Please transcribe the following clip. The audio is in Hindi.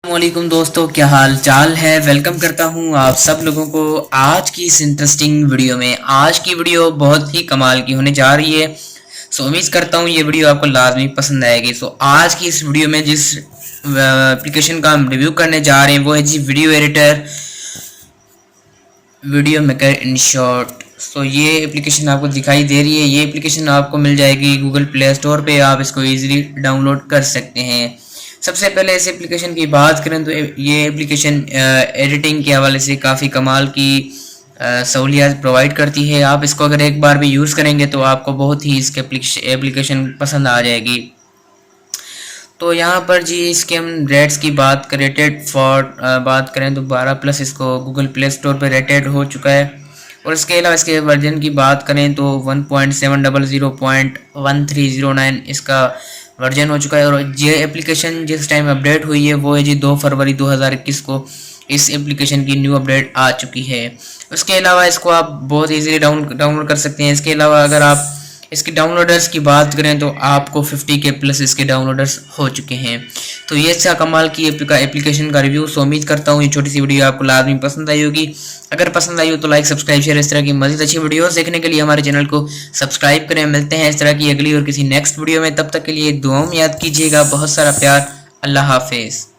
वालेकुम दोस्तों, क्या हाल चाल है। वेलकम करता हूं आप सब लोगों को आज की इस इंटरेस्टिंग वीडियो में। आज की वीडियो बहुत ही कमाल की होने जा रही है। उम्मीद करता हूं ये वीडियो आपको लाजमी पसंद आएगी। आज की इस वीडियो में जिस एप्लीकेशन का हम रिव्यू करने जा रहे हैं वो है जी video editor, video maker in short. ये एप्लीकेशन आपको दिखाई दे रही है। ये एप्लीकेशन आपको मिल जाएगी गूगल प्ले स्टोर पे। आप इसको इजीली डाउनलोड कर सकते हैं। सबसे पहले इस एप्लीकेशन की बात करें तो ये एप्लीकेशन एडिटिंग के हवाले से काफ़ी कमाल की सहूलियत प्रोवाइड करती है। आप इसको अगर एक बार भी यूज़ करेंगे तो आपको बहुत ही इसके एप्लीकेशन पसंद आ जाएगी। तो यहाँ पर जी इसके हम रेट्स की बात करें, रेटेड फॉर बात करें तो 12+ इसको गूगल प्ले स्टोर पर रेटेड हो चुका है। और इसके अलावा इसके वर्जन की बात करें तो 1.700.1309 इसका वर्जन हो चुका है। और ये एप्लीकेशन जिस टाइम अपडेट हुई है वो है जी 2 फरवरी 2021 को इस एप्लीकेशन की न्यू अपडेट आ चुकी है। उसके अलावा इसको आप बहुत इजीली डाउनलोड कर सकते हैं। इसके अलावा अगर आप इसके डाउनलोडर्स की बात करें तो आपको 50K प्लस इसके डाउनलोडर्स हो चुके हैं। तो ये अच्छा कमाल की एप्लीकेशन का रिव्यू। उम्मीद करता हूँ ये छोटी सी वीडियो आपको लाजमी पसंद आई होगी। अगर पसंद आई हो तो लाइक, सब्सक्राइब, शेयर, इस तरह की मज़ीद अच्छी वीडियोस देखने के लिए हमारे चैनल को सब्सक्राइब करें। मिलते हैं इस तरह की अगली और किसी नेक्स्ट वीडियो में। तब तक के लिए दुआओं में याद कीजिएगा। बहुत सारा प्यार। अल्लाह हाफिज़।